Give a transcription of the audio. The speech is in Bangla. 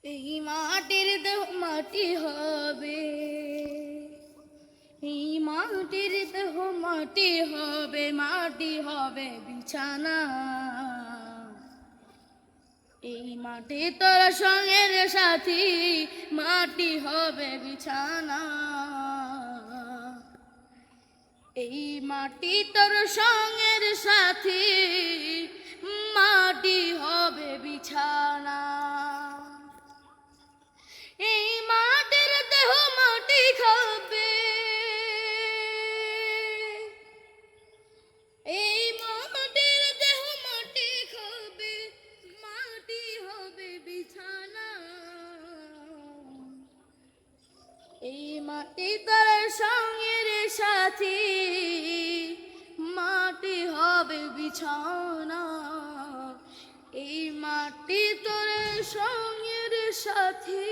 এই মাটির দেহ মাটি হবে, এই মাটির দেহ মাটি হবে, মাটি হবে বিছানা। এই মাটি তোর সঙ্গের সাথী, মাটি হবে বিছানা। এই মাটি তোর সঙ্গের সাথী, মাটি হবে বিছানা। এই মাটির দেহ মাটি খাবে, এই মাটির দেহ মাটি খাবে, মাটি হবে বিছানা। এই মাটি তোর সঙ্গের সাথী, মাটি হবে বিছানা। এই মাটি তোর সঙ্গের সাথী।